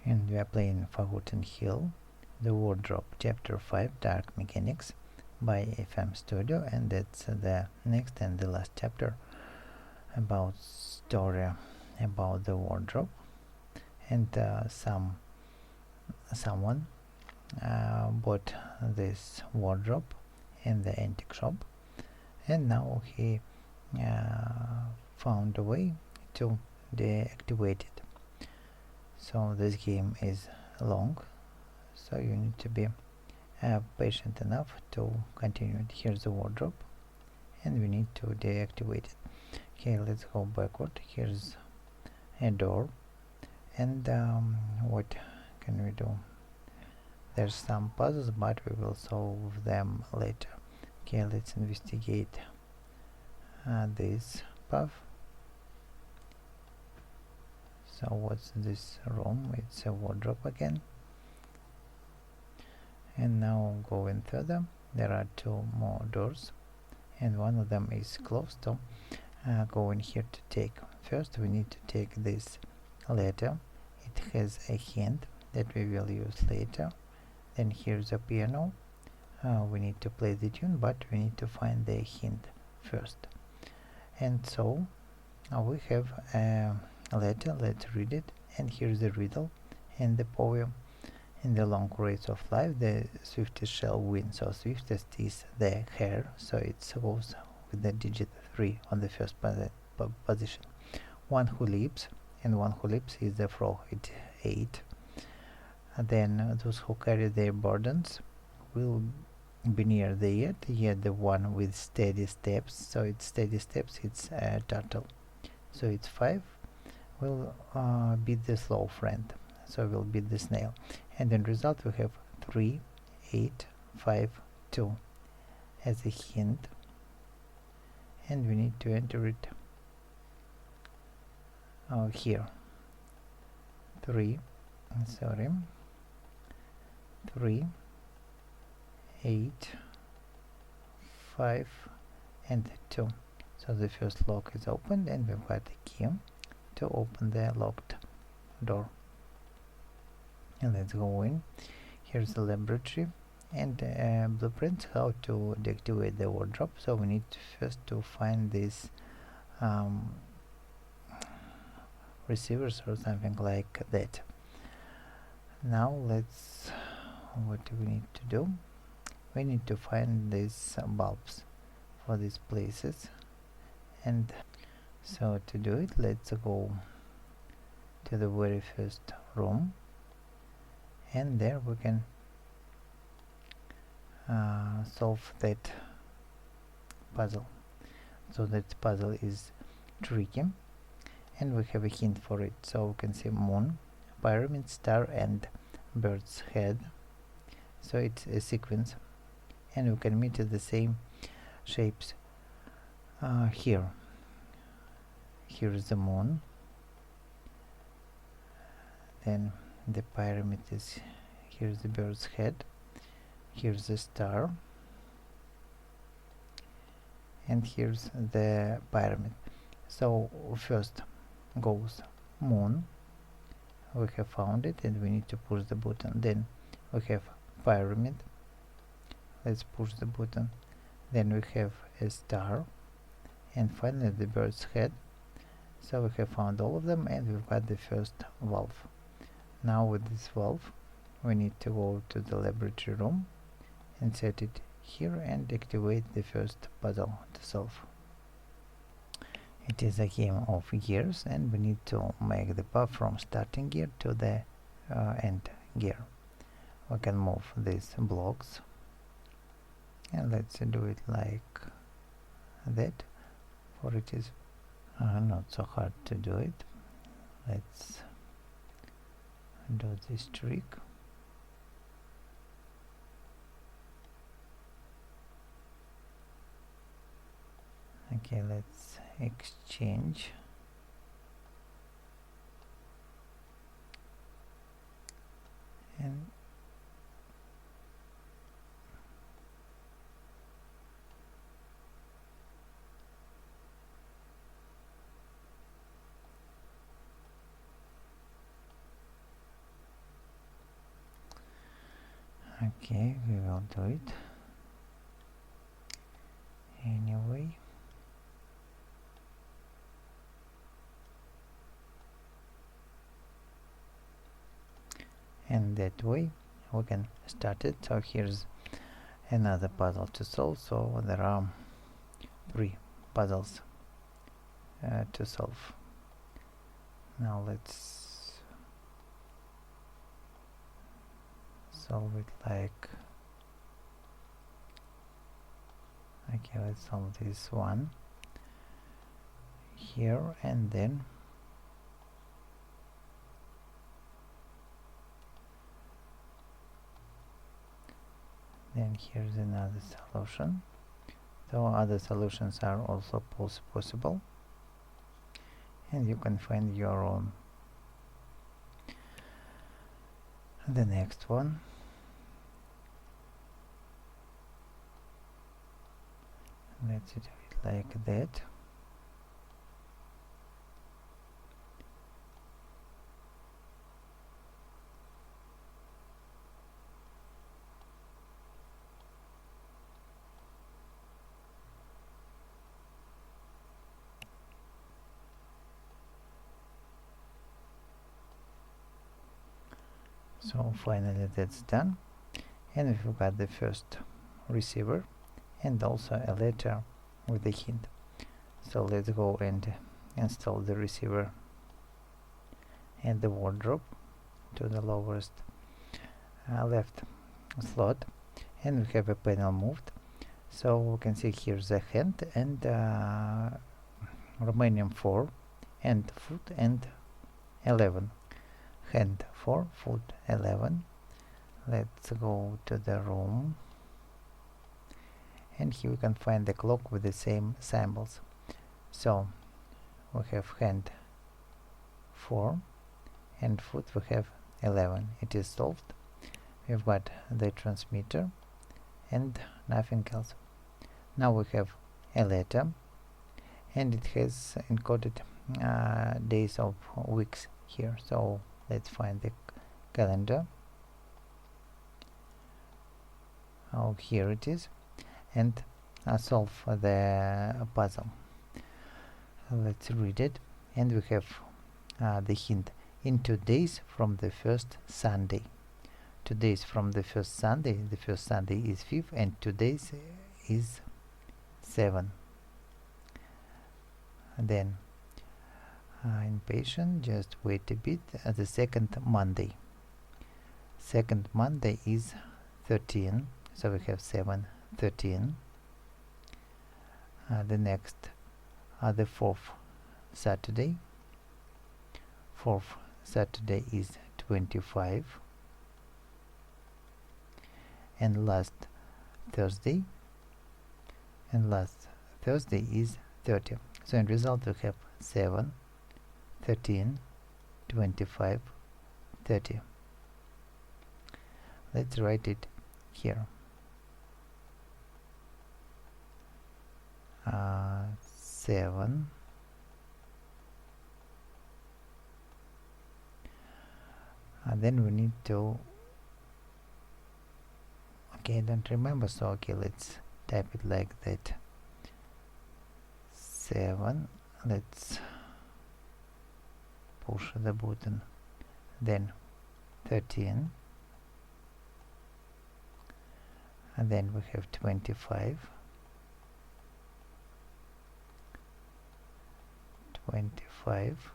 And we are playing Forgotten Hill, The Wardrobe, Chapter 5, Dark Mechanics by FM Studio, and that's the next and the last chapter about story about the wardrobe. And someone bought this wardrobe in the antique shop, and now he found a way to deactivate it. So this game is long, so you need to be patient enough to continue it. Here's the wardrobe, and we need to deactivate it. Okay, let's go backward. Here's a door, and what can we do? There's some puzzles, but we will solve them later. Okay, let's investigate this path. So what's this room? It's a wardrobe again. And now going further, there are two more doors, and one of them is closed, so go in here to take. First we need to take this letter. It has a hint that we will use later. Then here's a piano. We need to play the tune, but we need to find the hint first. And so we have a letter. Let's read it. And here's the riddle and the poem. In the long race of life, the swiftest shall win. So swiftest is the hare, so it goes with the digit 3 on the first position. One who leaps, and one who leaps is the frog. It's 8. Then those who carry their burdens will be near the earth, yet the one with steady steps, so it's steady steps, it's a turtle. So it's 5 will beat the slow friend, so we'll beat the snail. And in result we have 3, 8, 5, 2 as a hint, and we need to enter it here. 3, 8, 5 and 2. So the first lock is opened, and we've got a key to open the locked door. And let's go in. Here's the laboratory and blueprints how to deactivate the wardrobe. So we need first to find these receivers or something like that. Now what do we need to do? We need to find these bulbs for these places, and so to do it, let's go to the very first room, and there we can solve that puzzle. So that puzzle is tricky, and we have a hint for it. So we can see moon, pyramid, star and bird's head. So it's a sequence, and we can meet the same shapes here. Here's the moon, then the pyramid is, here's the bird's head, here's the star, and here's the pyramid. So first goes moon, we have found it, and we need to push the button. Then we have pyramid, let's push the button. Then we have a star, and finally the bird's head. So we have found all of them, and we've got the first valve. Now with this valve we need to go to the laboratory room and set it here and activate the first puzzle to solve. It is a game of gears, and we need to make the path from starting gear to the end gear. We can move these blocks, and let's do it like that, for it is not so hard to do it. Let's do this trick. Okay, let's exchange. And Okay, we will do it anyway. And that way we can start it. So here's another puzzle to solve. So there are 3 puzzles to solve. Now let's solve it like, okay, let's solve this one here, and then here's another solution. So other solutions are also possible, and you can find your own. The next one, let's do it like that. So finally that's done, and we've got the first receiver and also a letter with a hint. So let's go and install the receiver and the wardrobe to the lowest left slot, and we have a panel moved. So we can see here's the hand and Romanian 4 and foot and 11. Hand 4, foot 11. Let's go to the room, and here we can find the clock with the same symbols. So we have hand 4 and foot we have 11. It is solved. We've got the transmitter and nothing else. Now we have a letter, and it has encoded days of weeks here. So let's find the calendar. Oh, here it is, and solve the puzzle. Let's read it, and we have the hint: in 2 days from the first Sunday. 2 days from the first Sunday. The first Sunday is 5th, and 2 days is 7. Then impatient, just wait a bit. The second Monday. Second Monday is 13, so we have 7, 13. The next, the fourth Saturday. Fourth Saturday is 25, and last Thursday. And last Thursday is 30. So in result we have 7, 13, 25, 30. Let's write it here. 7, and then we need to, okay, I don't remember, so okay, let's type it like that. 7, let's push the button, then 13, and then we have 25, 25,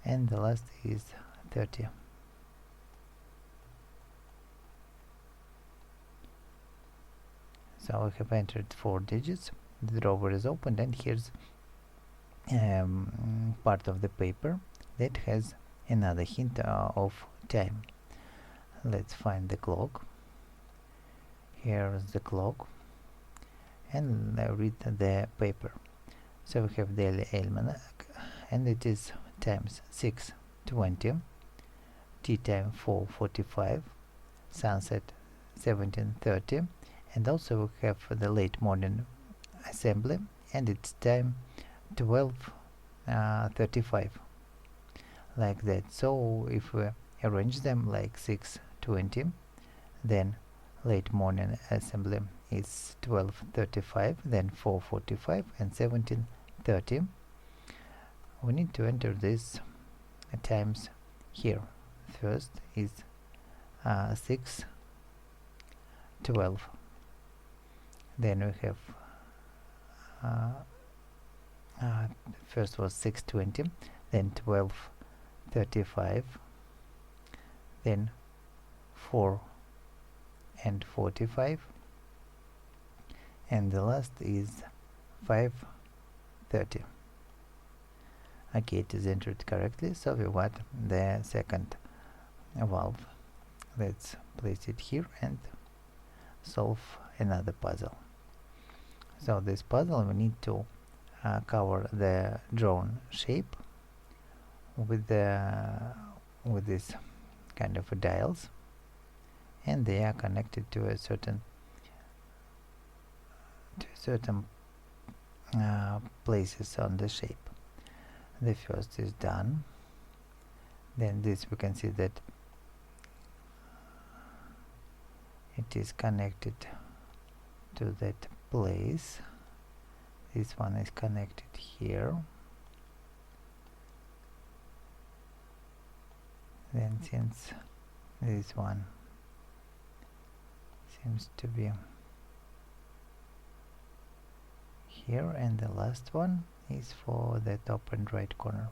and the last is 30. So we have entered 4 digits. The drawer is opened, and here's part of the paper that has another hint of time. Let's find the clock. Here's the clock, and read the paper. So we have daily almanac, and it is times 6:20, tea time 4:45, sunset 17:30, and also we have the late morning assembly, and it's time 12:35, like that. So if we arrange them like 6:20, 6:20. Then late morning assembly is 12:35, then 4:45 and 17:30. We need to enter these times here. First is 6:12. Then we have first was 6:20, then 12:35, then 4:45, and the last is 5:30. Okay, it is entered correctly, so we got the second valve. Let's place it here and solve another puzzle. So this puzzle, we need to cover the drawn shape with this kind of dials, and they are connected to a certain places on the shape. The first is done. Then this, we can see that it is connected to that place. This one is connected here. Then since this one seems to be here, and the last one is for the top and right corner,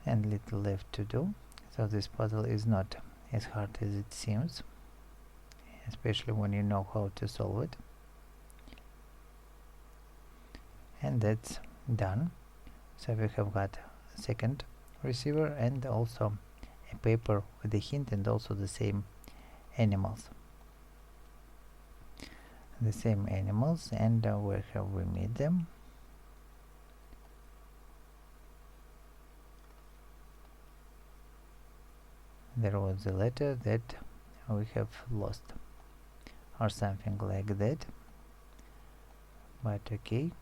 and little left to do. So this puzzle is not as hard as it seems, especially when you know how to solve it. And that's done. So we have got a second receiver and also a paper with a hint, and also the same animals. And where have we made them? There was a letter that we have lost, or something like that, but okay.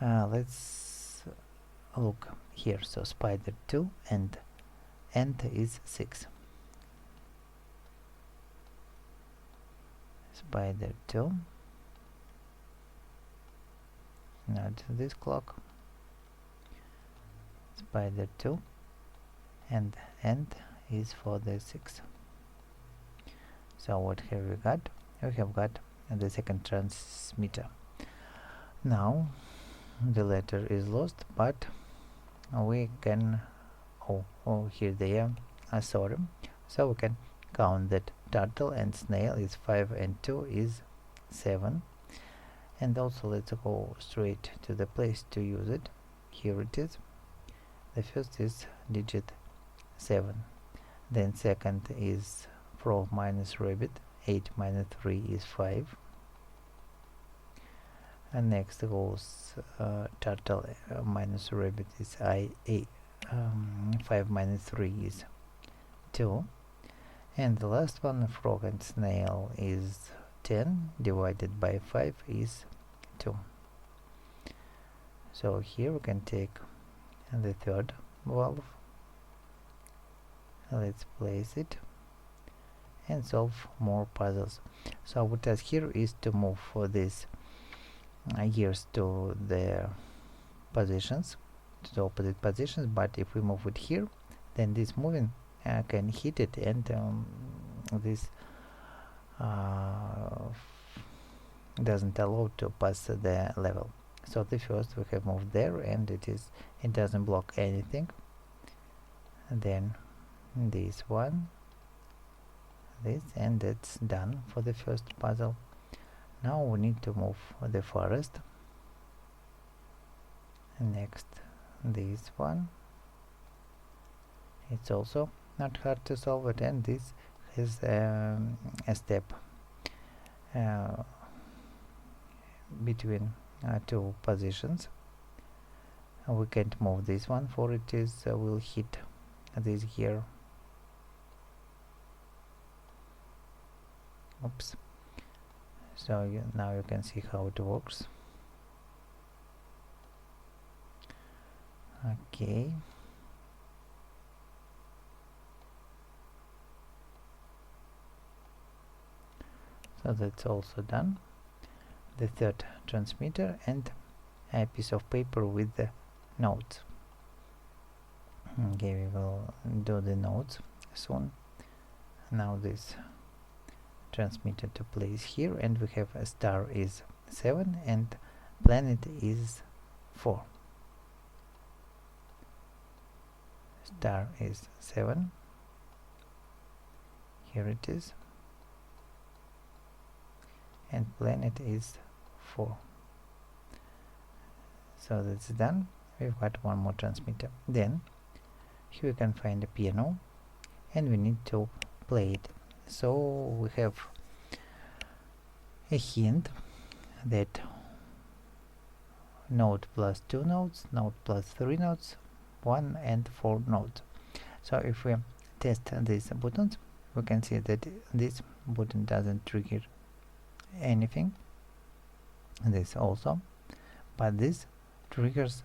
Let's look here. So spider 2 and ant is 6. Spider 2, not this clock. Spider 2 and ant is for the 6. So what have we got? We have got the second transmitter. Now the letter is lost, but we can here they are. Sorry. So we can count that turtle and snail is 5 and 2 is 7. And also let's go straight to the place to use it. Here it is. The first is digit 7. Then second is frog minus rabbit. 8 minus 3 is 5. And next goes turtle minus rabbit is 5 minus 3 is 2. And the last one, frog and snail, is 10 divided by 5 is 2. So here we can take the third valve. Let's place it and solve more puzzles. So our task here is to move for these gears to the positions, to the opposite positions, but if we move it here, then this moving can hit it, and this doesn't allow to pass the level. So the first we have moved there, and it doesn't block anything. And then this one, this, and that's done for the first puzzle. Now we need to move the forest. Next, this one. It's also not hard to solve it, and this is a step between two positions. We can't move this one, for it is will hit this here. Oops. So now you can see how it works. Okay. So that's also done. The third transmitter and a piece of paper with the notes. Okay, we will do the notes soon. Now this transmitter to place here, and we have a star is 7 and planet is 4. Star is 7, here it is, and planet is 4. So that's done. We've got one more transmitter. Then here we can find a piano and we need to play it. So we have a hint that note plus 2 notes, note plus 3 notes, 1 and 4 notes. So if we test these buttons, we can see that this button doesn't trigger anything, this also, but this triggers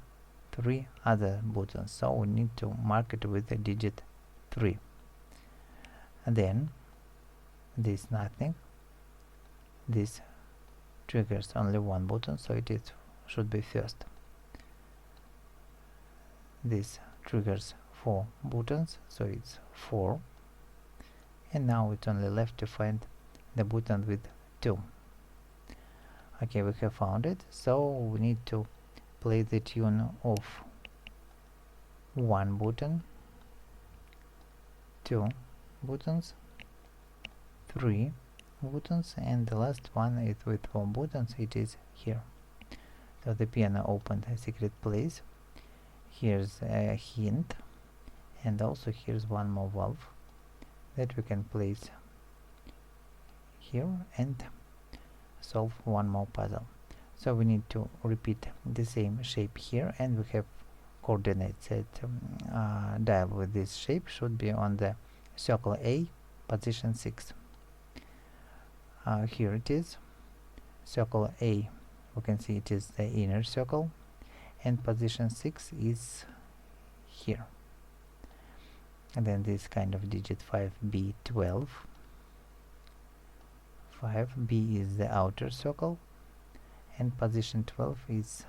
3 other buttons, so we need to mark it with the digit 3. And then this nothing, this triggers only one button, so it should be first. This triggers 4 buttons, so it's 4, and now it's only left to find the button with 2. Okay, we have found it, so we need to play the tune of 1 button, 2 buttons, 3 buttons, and the last one is with 4 buttons. It is here. So the piano opened a secret place. Here's a hint, and also here's one more valve that we can place here and solve one more puzzle. So we need to repeat the same shape here, and we have coordinates that dial with this shape should be on the circle A, position 6. Here it is, circle A, we can see it is the inner circle, and position 6 is here. And then this kind of digit 5B12. 5B is the outer circle, and position 12 is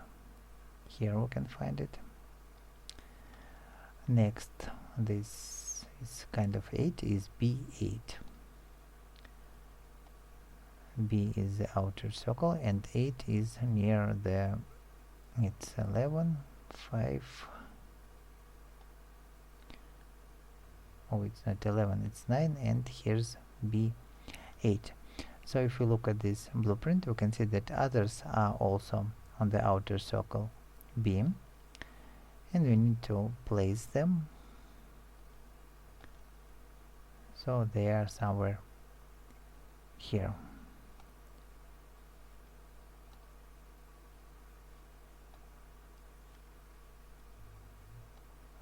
here, we can find it. Next, this is kind of 8, is B8. B is the outer circle, and 8 is near the, it's 11, 5, oh, it's not 11, it's 9, and here's B8. So if we look at this blueprint, we can see that others are also on the outer circle B, and we need to place them so they are somewhere here.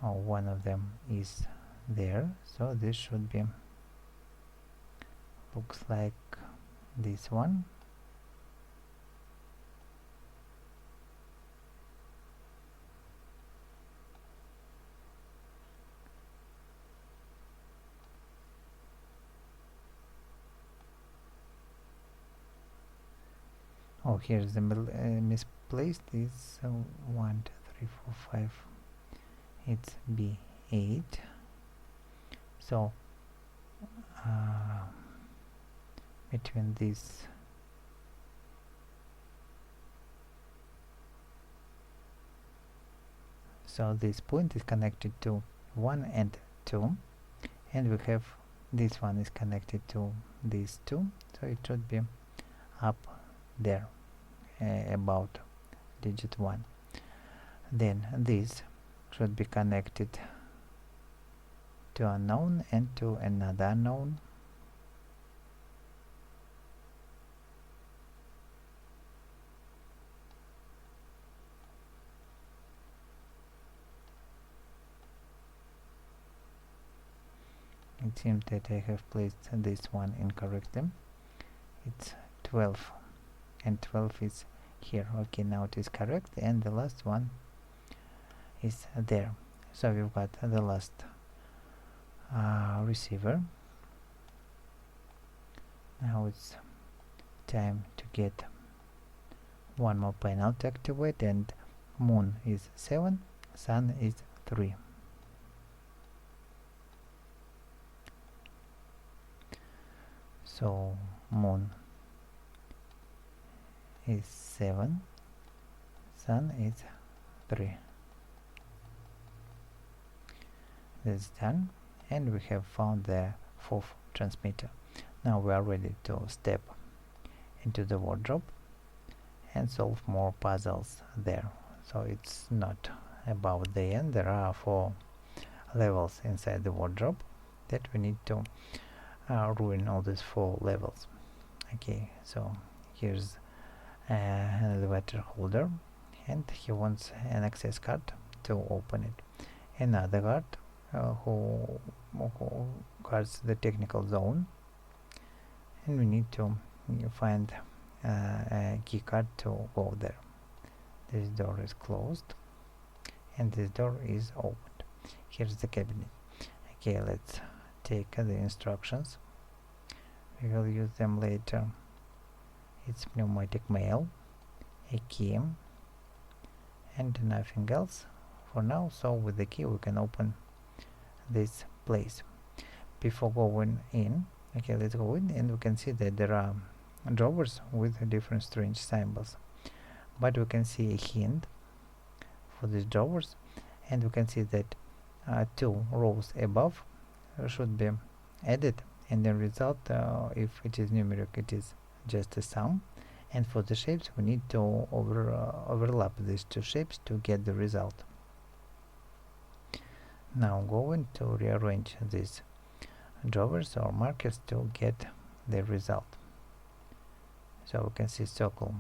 Oh, one of them is there, so this should be, looks like this one. Oh, here's the misplaced is 1, 2, 3, 4, 5. It's B8. So between these so this point is connected to 1 and 2, and we have this one is connected to these 2, so it should be up there about digit 1. Then this should be connected to unknown and to another unknown. It seems that I have placed this one incorrectly. It's 12, and 12 is here. Okay, now it is correct, and the last one is there. So we've got the last receiver. Now it's time to get one more panel to activate, and moon is 7, sun is 3. So moon is 7, sun is 3. This is done, and we have found the fourth transmitter. Now we are ready to step into the wardrobe and solve more puzzles there. So it's not about the end. There are 4 levels inside the wardrobe that we need to ruin all these 4 levels. Okay, so here's an elevator holder, and he wants an access card to open it. Another guard who guards the technical zone, and we need to find a key card to go there. This door is closed and this door is opened. Here's the cabinet. Okay, let's take the instructions. We will use them later. It's pneumatic mail, a key, and nothing else for now. So with the key we can open this place. Before going in, okay, let's go in, and we can see that there are drawers with different strange symbols, but we can see a hint for these drawers, and we can see that 2 rows above should be added, and the result, if it is numeric, it is just a sum, and for the shapes we need to overlap these 2 shapes to get the result. Now going to rearrange these drawers or markers to get the result. So we can see circle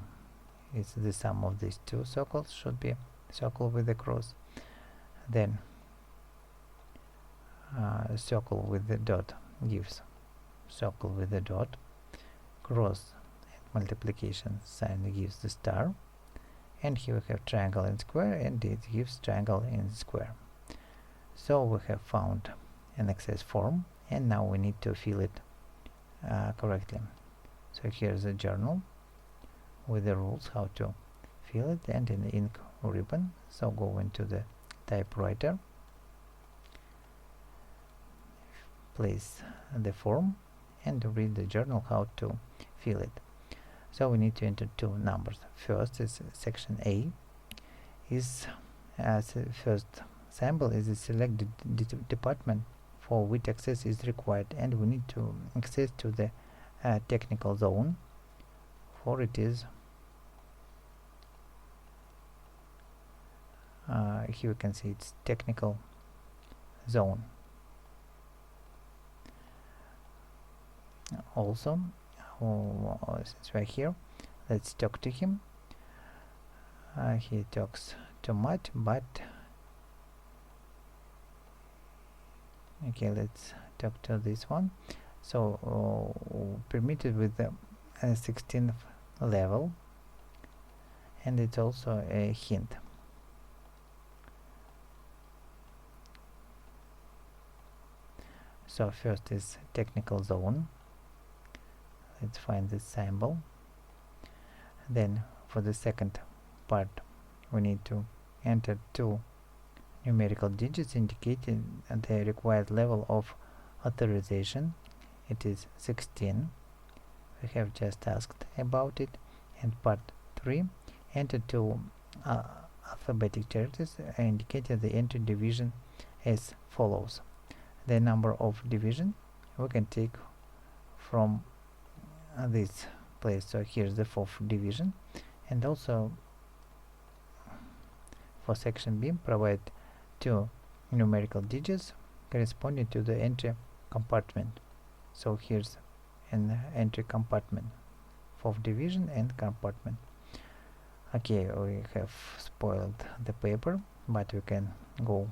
is the sum of these 2 circles, should be circle with a cross, then circle with the dot gives circle with the dot, cross and multiplication sign gives the star, and here we have triangle and square, and it gives triangle and square. So we have found an access form, and now we need to fill it correctly. So here's a journal with the rules how to fill it, and an ink ribbon. So go into the typewriter, place the form, and read the journal how to fill it. So we need to enter 2 numbers. First is section A, is first symbol is the selected department for which access is required, and we need to access to the technical zone, for it is here we can see it's technical zone. Also, since we're here, let's talk to him. He talks too much, but okay, let's talk to this one. So permitted with the 16th level, and it's also a hint. So first is technical zone. Let's find this symbol. Then for the second part we need to enter 2 numerical digits indicating the required level of authorization. It is 16. We have just asked about it. And part 3, enter 2 alphabetic characters indicating the entry division as follows. The number of division we can take from this place. So here's the 4th division, and also for section B provide 2 numerical digits corresponding to the entry compartment. So here's an entry compartment, 4th division and compartment. Okay, we have spoiled the paper, but we can go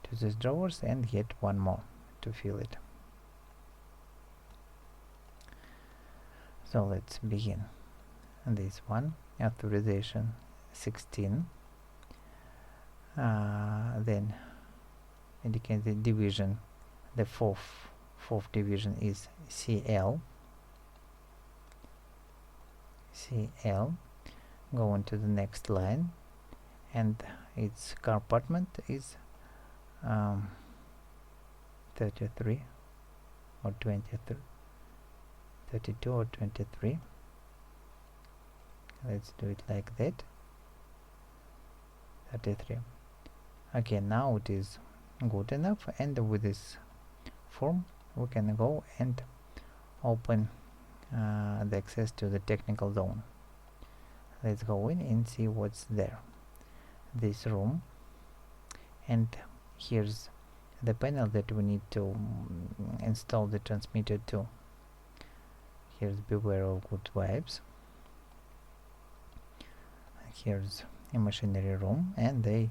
to these drawers and get one more to fill it. So let's begin. And this one, authorization 16, then indicate the division. The fourth division is CL, CL, go on to the next line, and its compartment is 33 or 23, 32 or 23. Let's do it like that. 33. Okay, now it is good enough, and with this form we can go and open the access to the technical zone. Let's go in and see what's there. This room, and here's the panel that we need to install the transmitter to. Here's beware of good vibes. Here's a machinery room, and they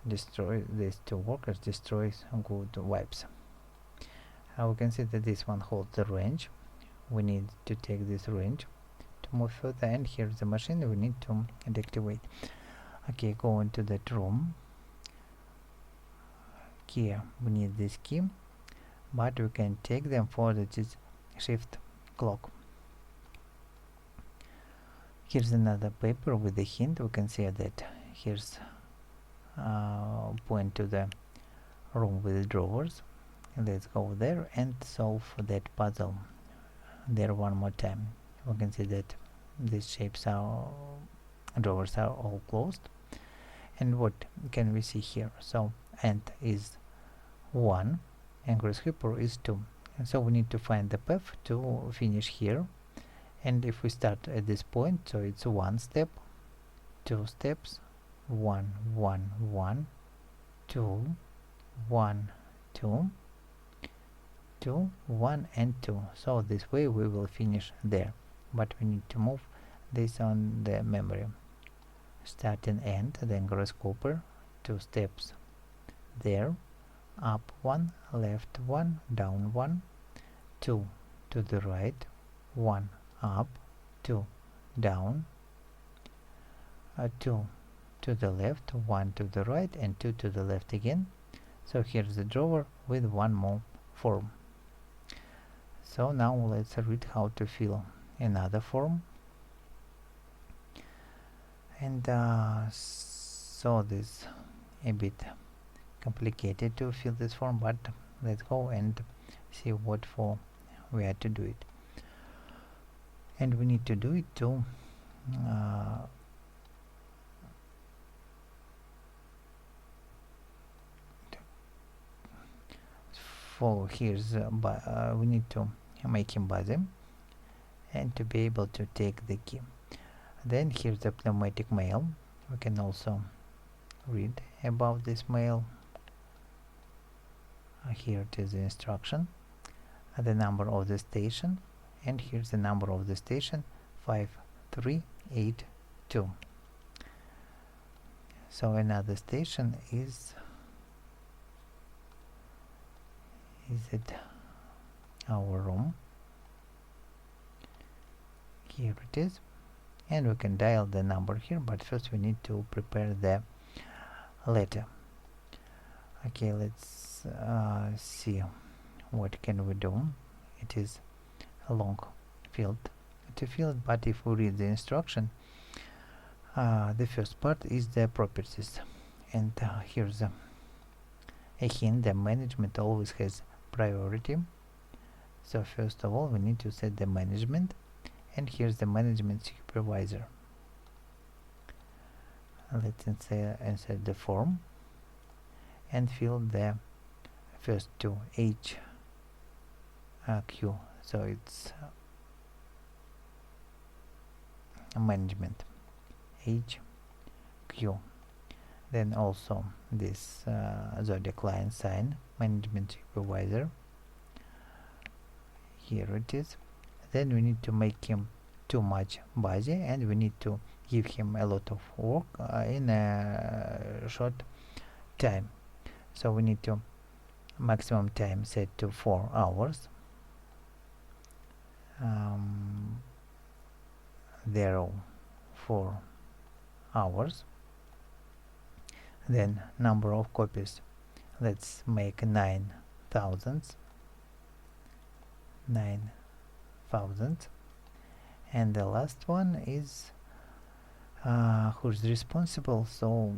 destroy, these two workers destroys good vibes. We can see that this one holds the range. We need to take this range to move further, and here's the machine we need to deactivate. Okay, go into that room. Here we need this key, but we can take them for the shift clock. Here's another paper with a hint. We can see that here's point to the room with drawers. Let's go there and solve that puzzle there one more time. We can see that these shapes are drawers are all closed. And what can we see here? So ant is 1 and grasshopper is 2, and so we need to find the path to finish here. And if we start at this point, so it's 1 step, 2 steps, 1 1 1, 2 1 2, 2 1 and 2. So this way we will finish there, but we need to move this on the memory. Start and end, then grasshopper, 2 steps there, up 1, left 1, down 1, 2 to the right, 1 up, 2 down, 2 to the left, 1 to the right, and 2 to the left again. So here's the drawer with one more form. So now let's read how to fill another form. And so this a bit complicated to fill this form, but let's go and see what for we had to do it. And we need to do it to for here's we need to make him buzzy and to be able to take the key. Then here's the pneumatic mail. We can also read about this mail. Here it is the instruction, the number of the station, and here's the number of the station, 5382. So another station is it our room? Here it is, and we can dial the number here, but first we need to prepare the letter. Okay, let's see what can we do. It is a long field to fill it, but if we read the instruction, the first part is the properties, and here's a hint: the management always has priority. So first of all we need to set the management, and here's the management supervisor. Let's insert the form and fill the first two H Q, so it's management H Q. Then also this zodiac line sign, management supervisor. Here it is. Then we need to make him too much busy, and we need to give him a lot of work in a short time. So we need to maximum time set to 4 hours. 4 hours. Then number of copies, let's make 9,000. And the last one is who's responsible. So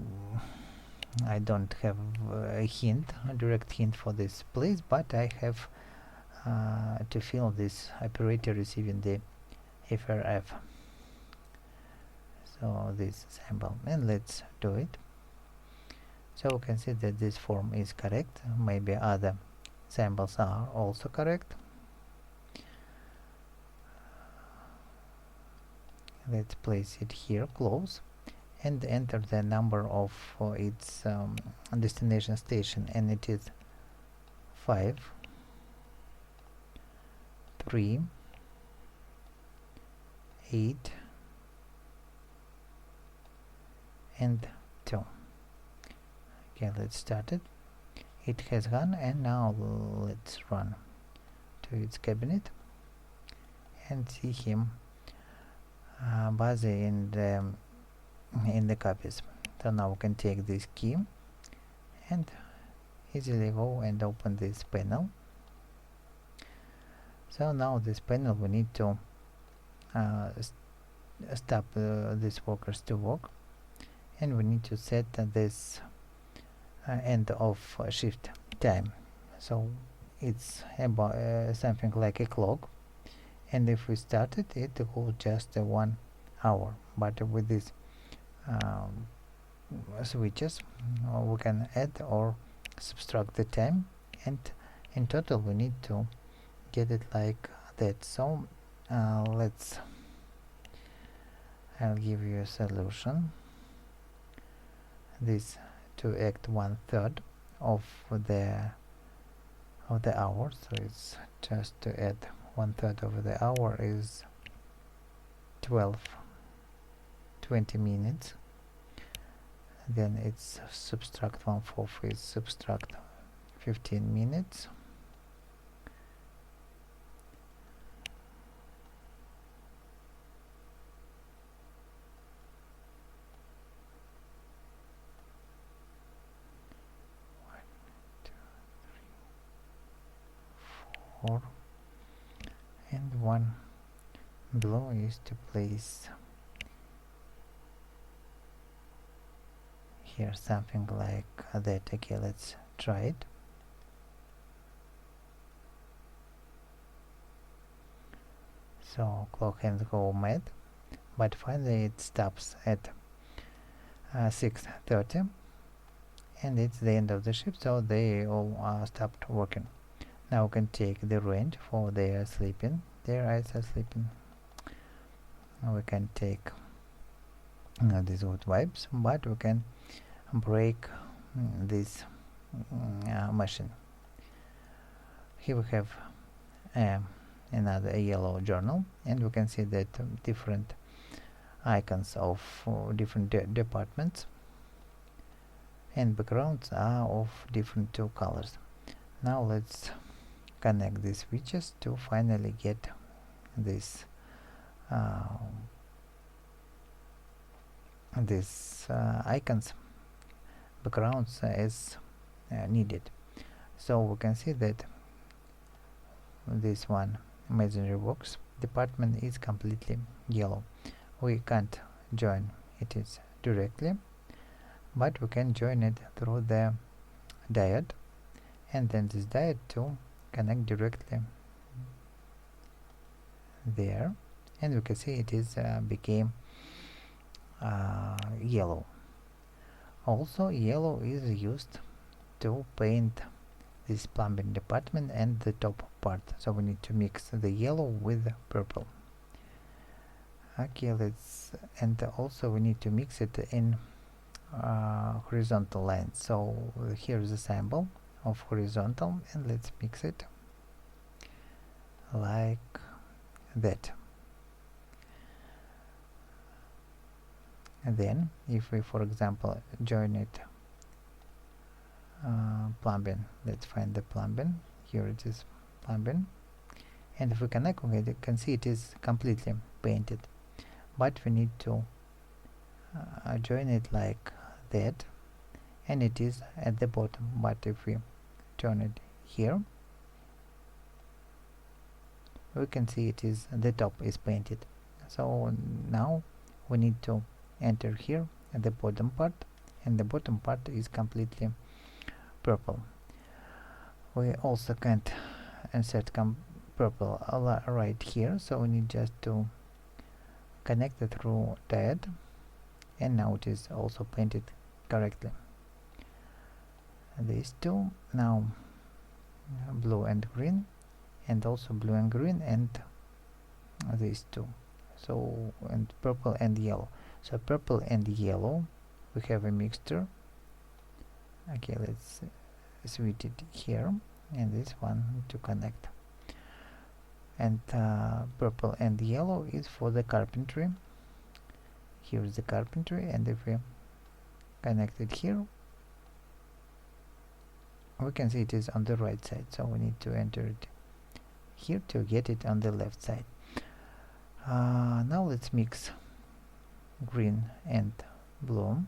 I don't have a direct hint for this place, but I have to fill this operator receiving the FRF. So this sample, and let's do it. So we can see that this form is correct. Maybe other samples are also correct. Let's place it here close and enter the number of its destination station, and it is 5, 3, 8 and 2. Okay, let's start it. It has gone, and now let's run to its cabinet and see him busy in the copies. So now we can take this key and easily go and open this panel. So now this panel, we need to stop these workers to work, and we need to set this end of shift time. So it's about something like a clock, and if we start it, it will just 1 hour. But with these switches, we can add or subtract the time, and in total we need to get it like that. So I'll give you a solution. This to act 1/3 of the hour, so it's just to add 1/3 of the hour is 20 minutes. Then it's subtract 1/4 is subtract 15 minutes. And one below is to place here something like that. Okay, let's try it. So clock hands go mad, but finally it stops at 6:30, and it's the end of the shift, so they all stopped working. Now we can take the range for their sleeping. Their eyes are sleeping. Now we can take these wood wipes, but we can break this machine. Here we have another yellow journal, and we can see that different icons of different departments and backgrounds are of different 2 colors. Now let's connect these switches to finally get this icons backgrounds as needed. So we can see that this one masonry works department is completely yellow. We can't join it is directly, but we can join it through the diode, and then this diode to connect directly there, and we can see it is became yellow. Also, yellow is used to paint this plumbing department and the top part, so we need to mix the yellow with purple. Okay, and also we need to mix it in horizontal lines. So here is a sample of horizontal, and let's mix it like that. And then if we, for example, join it plumbing, let's find the plumbing. Here it is, plumbing, and if we connect with it, you can see it is completely painted, but we need to join it like that, and it is at the bottom. But if we turn it here, we can see it is the top is painted. So now we need to enter here at the bottom part, and the bottom part is completely purple. We also can't insert purple right here, so we need just to connect it through diode, and now it is also painted correctly. These two now, blue and green, and also blue and green, and these two, so, and purple and yellow. So purple and yellow, we have a mixture. Okay, let's switch it here, and this one to connect. And purple and yellow is for the carpentry. Here is the carpentry, and if we connect it here, we can see it is on the right side, so we need to enter it here to get it on the left side. Now let's mix green and blue,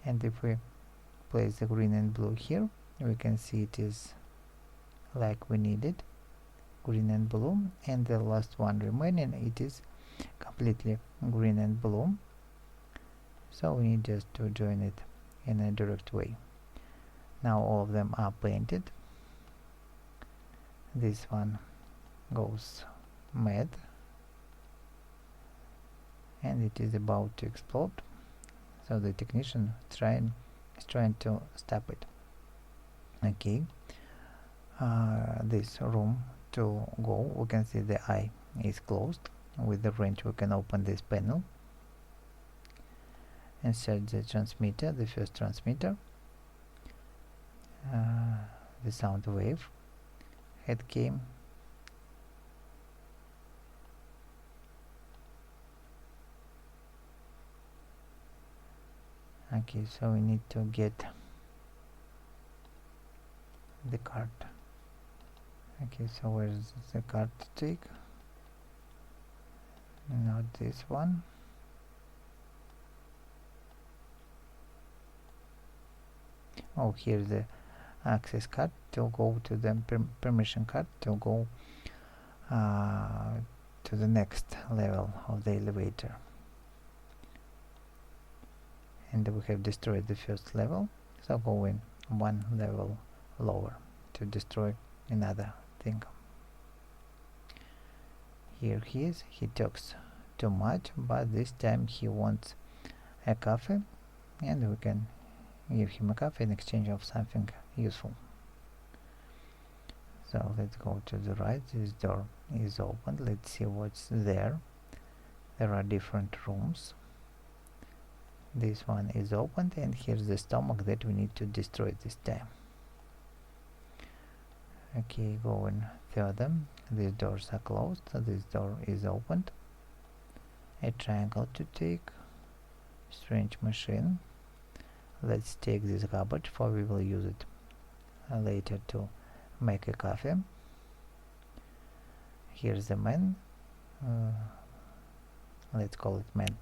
and if we place the green and blue here, we can see it is like we need it, green and blue, and the last one remaining, it is completely green and blue, so we need just to join it in a direct way. Now all of them are painted. This one goes mad, and it is about to explode, so the technician is trying to stop it. Okay, this room to go, we can see the eye is closed. With the wrench we can open this panel, insert the transmitter, the first transmitter, the sound wave, head cam, okay, so we need to get the card. Okay, so where's the card to take? Not this one. Oh, here's the access card to go to the permission card to go to the next level of the elevator. And we have destroyed the first level, so go in one level lower to destroy another thing. Here he is, he talks too much, but this time he wants a coffee, and we can give him a coffee in exchange of something useful. So let's go to the right. This door is open. Let's see what's there. There are different rooms. This one is opened, and here's the stomach that we need to destroy this time. Okay, going further. These doors are closed, so this door is opened. A triangle to take. Strange machine. Let's take this garbage, for we will use it later to make a coffee. Here's the man. Let's call it man,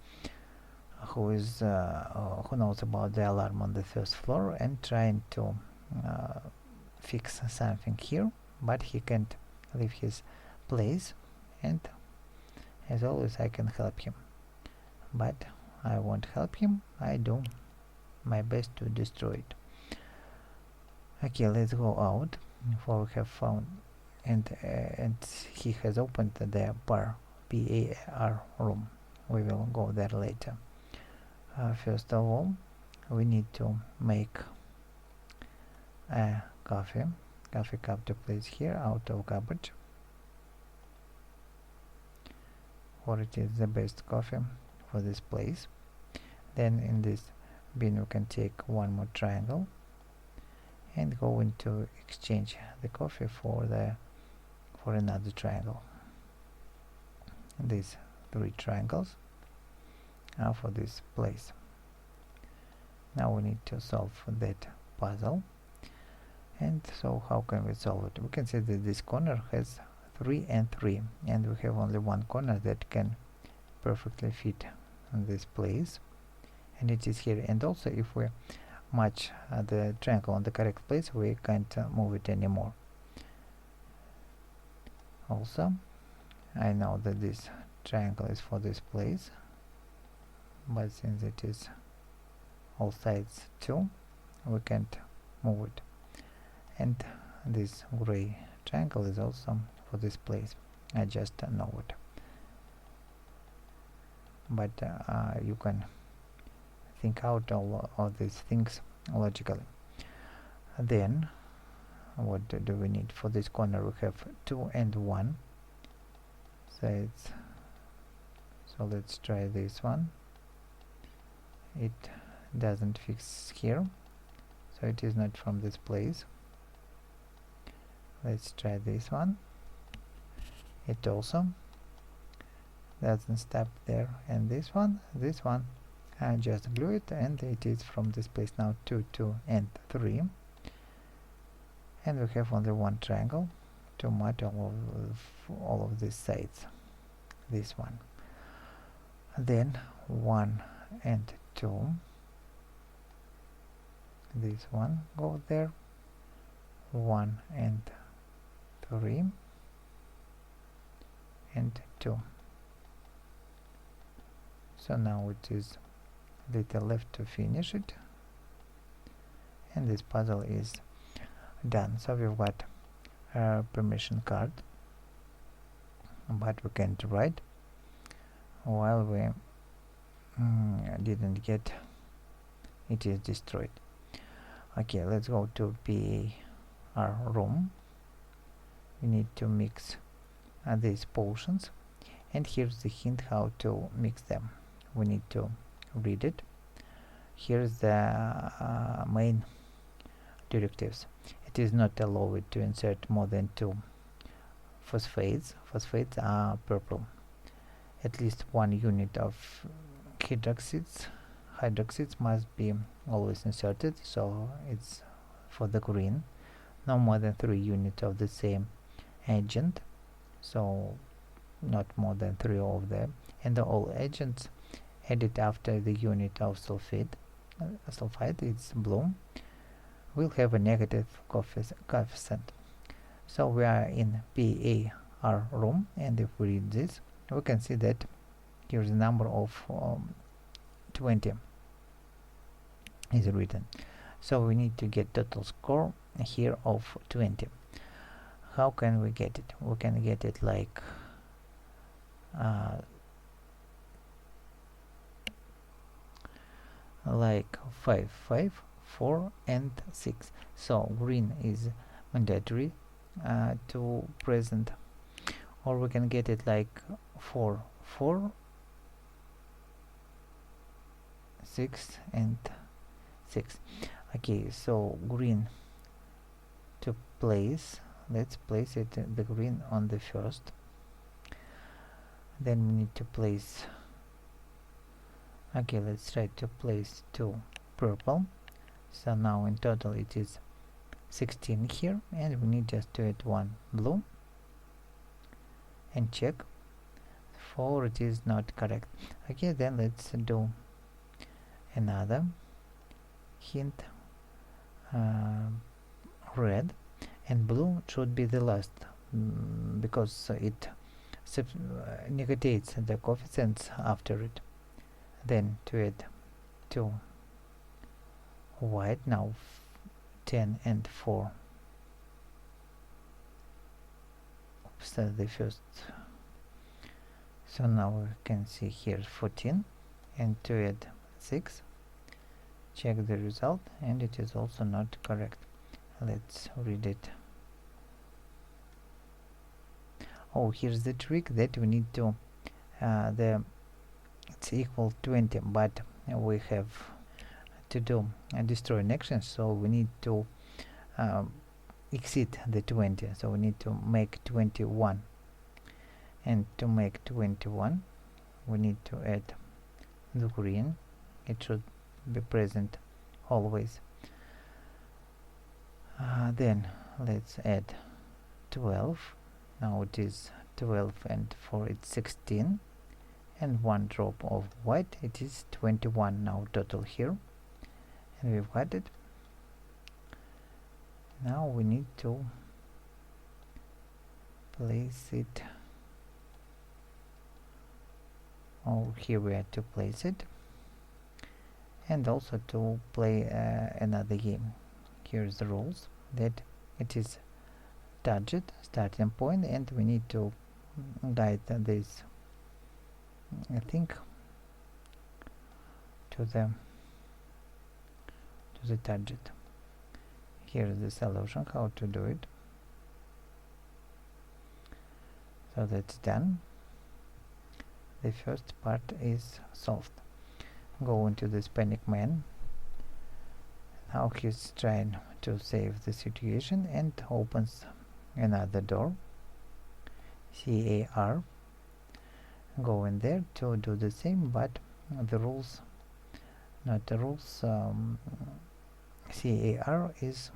who knows about the alarm on the first floor and trying to fix something here, but he can't leave his place, and as always I can help him, but I won't help him. I do my best to destroy it. Okay, let's go out, for we have found, and he has opened the bar, PAR room. We will go there later. First of all, we need to make a coffee cup to place here out of garbage, for it is the best coffee for this place. Then in this bin we can take one more triangle and go into exchange the coffee for another triangle. These 3 triangles are for this place. Now we need to solve that puzzle. And so how can we solve it? We can see that this corner has 3 and 3, and we have only one corner that can perfectly fit in this place, and it is here. And also if we match the triangle on the correct place, we can't move it anymore. Also I know that this triangle is for this place, but since it is all sides 2, we can't move it. And this gray triangle is also for this place. I just know it. But you can think out all of these things logically. Then what do we need for this corner? We have 2 and 1 sides. So let's try this one. It doesn't fix here, so it is not from this place. Let's try this one. It also doesn't stop there. And this one, I just glue it, and it is from this place now. 2, 2 and 3, and we have only one triangle to match all of these sides. This one. Then 1 and 2. This one go there. 1 and 3 and 2. So now it is little left to finish it, and this puzzle is done. So we've got a permission card, but we can't write while we didn't get it is destroyed. Okay, let's go to PAR room. We need to mix these potions, and here's the hint how to mix them. We need to read it. Here's the main directives. It is not allowed to insert more than 2 phosphates. Phosphates are purple. At least 1 unit of hydroxides must be always inserted, so it's for the green. No more than 3 units of the same agent, so not more than 3 of them, and all agents added after the unit of sulfide, it's blue, will have a negative coefficient. So we are in PAR room, and if we read this, we can see that here's the number of 20 is written. So we need to get total score here of 20. How can we get it? We can get it like like 5, 5, 4 and 6. So green is mandatory to present, or we can get it like 4, 4, 6 and 6. Okay, so green to place, let's place it the green on the first, then we need to place, okay, let's try to place 2 purple. So now in total it is 16 here, and we need just to add 1 blue and check for it is not correct. Okay, then let's do another hint. Red and blue should be the last, because it negates the coefficients after it. Then to add 2 white, now 10 and 4. Oops, that's the first. So now we can see here 14, and to add 6, check the result, and it is also not correct. Let's read it. Oh, here's the trick that we need to it's equal 20, but we have to do a destroy an action, so we need to exceed the 20, so we need to make 21, and to make 21 we need to add the green. It should be present always. Then let's add 12. Now it is 12 and 4, it's 16, and 1 drop of white, it is 21 now total here, and we've got it. Now we need to place it here we are to place it, and also to play another game. Here's the rules that it is target starting point, and we need to guide this I think to the target. Here is the solution how to do it. So that's done. The first part is solved. Go into this panic man. Now he's trying to save the situation and opens another door. CAR. Go in there to do the same, but the rules, not the rules. CAR is,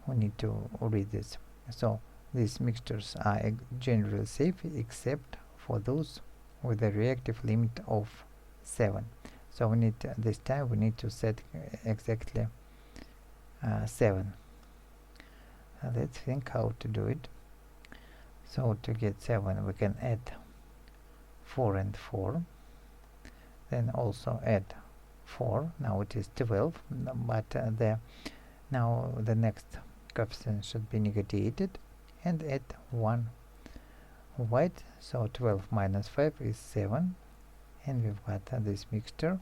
we need to read this. So these mixtures are generally safe except for those with a reactive limit of 7. So we need this time we need to set exactly 7. Let's think how to do it. So to get 7 we can add 4 and 4, then also add 4. Now it is 12, but now the next coefficient should be negated, and add 1 white. So 12 minus 5 is 7, and we've got this mixture.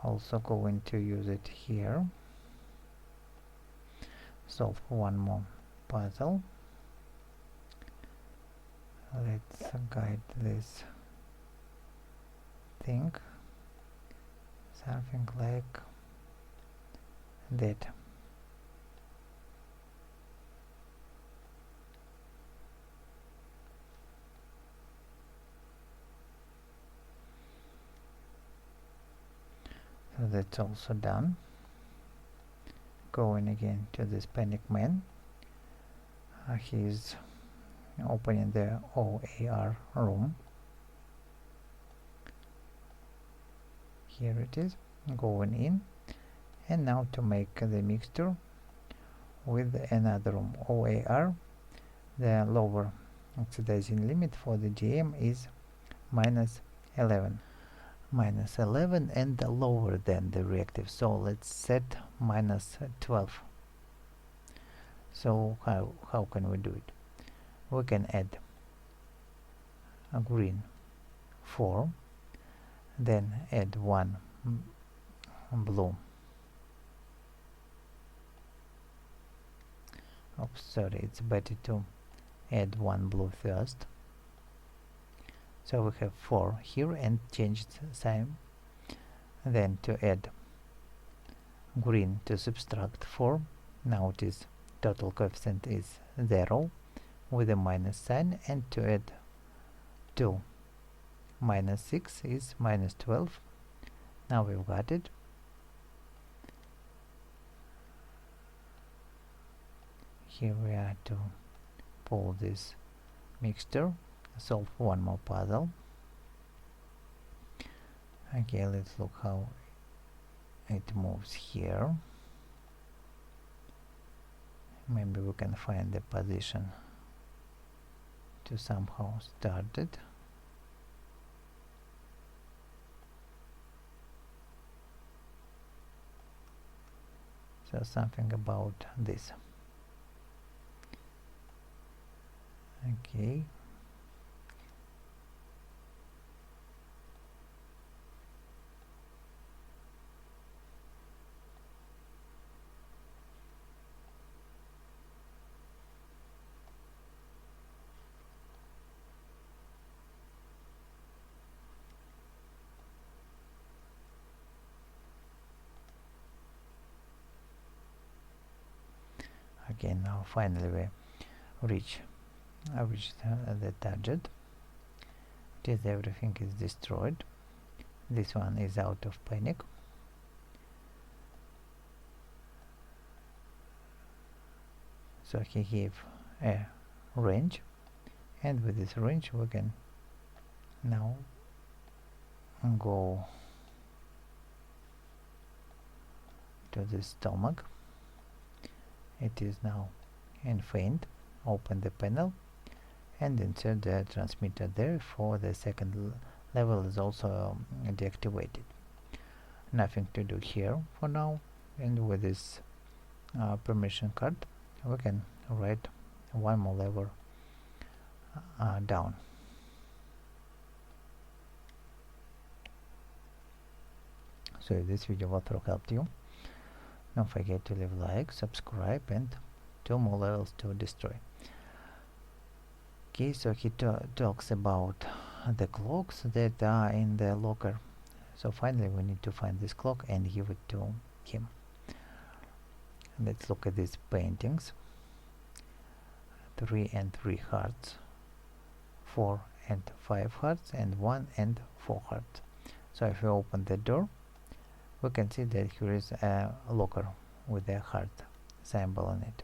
Also going to use it here. Solve one more puzzle. Let's guide this thing, something like that. So that's also done. Going again to this panic man. He's opening the OAR room. Here it is, going in, and now to make the mixture with another room. OAR, the lower oxidizing limit for the GM is minus 11. Minus 11 and lower than the reactive, so let's set minus 12. So how can we do it? We can add a green 4, then add 1 blue. Oops, sorry, it's better to add 1 blue first. So we have 4 here and change the sign. Then to add green to subtract 4. Now it is total coefficient is 0 with a minus sign, and to add 2 minus 6 is minus 12. Now we've got it. Here we are to pull this mixture, solve one more puzzle. Okay, let's look how it moves here. Maybe we can find the position to somehow start it. So something about this. Okay. Okay, now finally we reached the target. It is everything is destroyed. This one is out of panic. So he gave a range, and with this range we can now go to the stomach. It is now in faint. Open the panel and insert the transmitter there. For the second level is also deactivated. Nothing to do here for now, and with this permission card we can write one more level down. So if this video helped you, don't forget to leave a like, subscribe, and 2 more levels to destroy. Okay, so he talks about the clocks that are in the locker. So finally we need to find this clock and give it to him. Let's look at these paintings. 3 and 3 hearts, 4 and 5 hearts, and 1 and 4 hearts. So if we open the door, we can see that here is a locker with a heart symbol on it.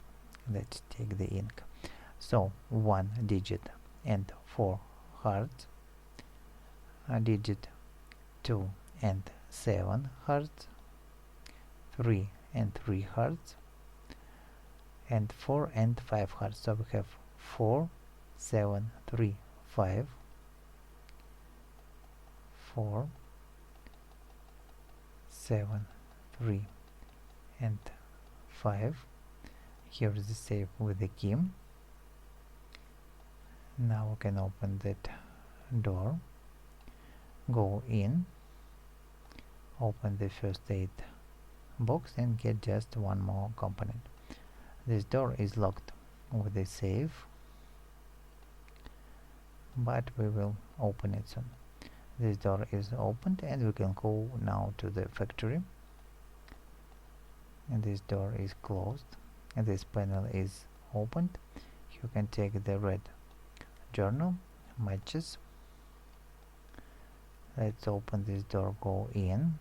Let's take the ink. So 1 digit and 4 hearts, a digit 2 and 7 hearts, 3 and 3 hearts, and 4 and 5 hearts. So we have 4, 7, 3, 5, 4, 7, 3, and 5. Here is the safe with the key. Now we can open that door, go in, open the first aid box, and get just one more component. This door is locked with a safe, but we will open it soon. This door is opened, and we can go now to the factory, and this door is closed, and this panel is opened. You can take the red journal, matches. Let's open this door, go in,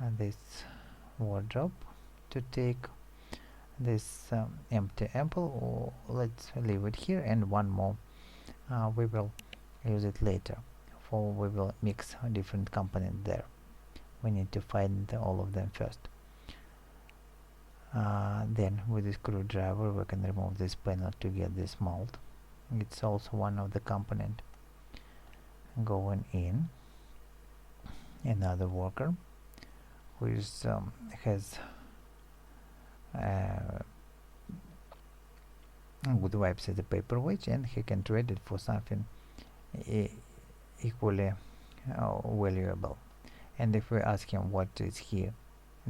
and this wardrobe to take this empty apple. Let's leave it here, and one more we will use it later, for we will mix different components there. We need to find all of them first. Then with the screwdriver we can remove this panel to get this mold. It's also one of the component. Going in, another worker who is has good wipes as a paperweight, and he can trade it for something equally valuable. And if we ask him what is he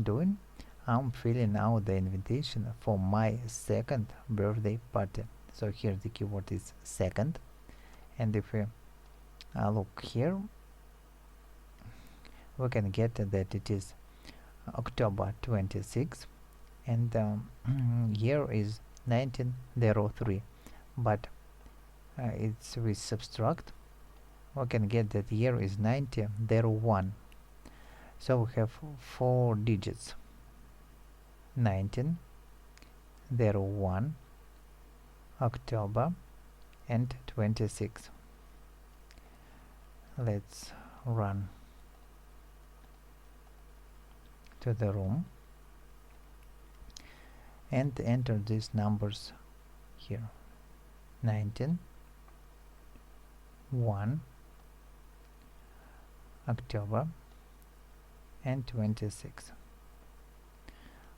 doing, I'm filling out the invitation for my second birthday party. So here the keyword is second, and if we look here, we can get that it is October 26, and year is 1903, but it's we subtract, we can get that year is 1901. So we have 4 digits: 1901, October, and 26. Let's run to the room and enter these numbers here: 19, 1, October, and 26.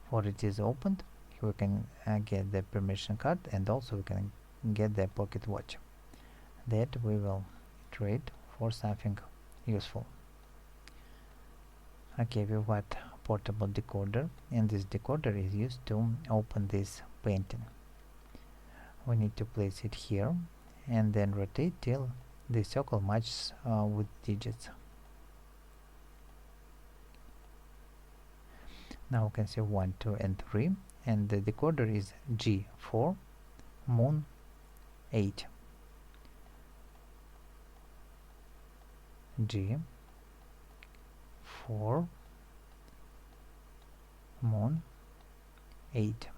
For it is opened, we can get the permission card, and also we can get the pocket watch that we will trade for something useful. Okay, we got portable decoder, and this decoder is used to open this painting. We need to place it here and then rotate till the circle matches with digits. Now we can see 1, 2, and 3, and the decoder is G4 Moon 8. G4 Moon 8.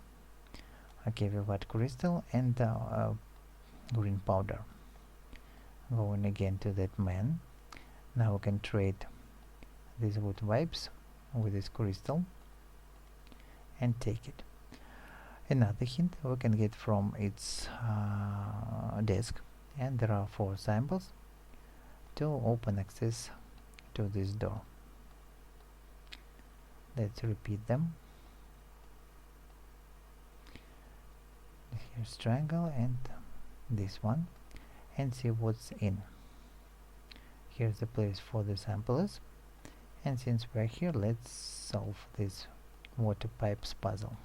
Okay, we got crystal and green powder. Going again to that man. Now we can trade these wood wipes with this crystal and take it. Another hint we can get from its desk, and there are 4 symbols to open access to this door. Let's repeat them. Here's triangle and this one, and see what's in. Here's the place for the samples, and since we're here, let's solve this water pipes puzzle.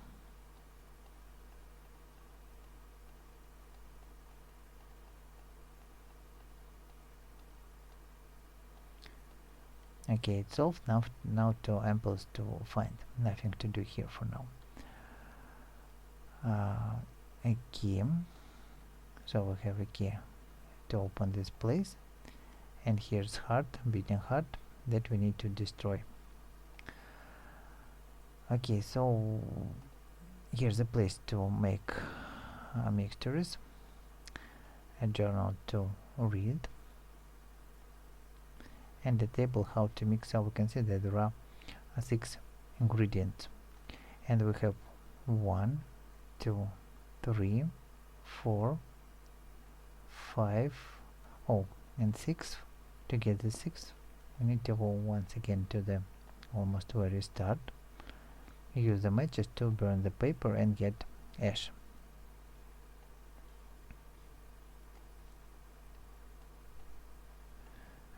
Okay, it's solved. Now to ampoules to find. Nothing to do here for now. A key. So we have a key to open this place, and here's heart, beating heart, that we need to destroy. Okay, so here's a place to make mixtures, a journal to read, and the table how to mix. So we can see that there are 6 ingredients, and we have 1, 2, 3, 4, 5, and 6. To get the 6, we need to go once again to the almost very start. Use the matches to burn the paper and get ash.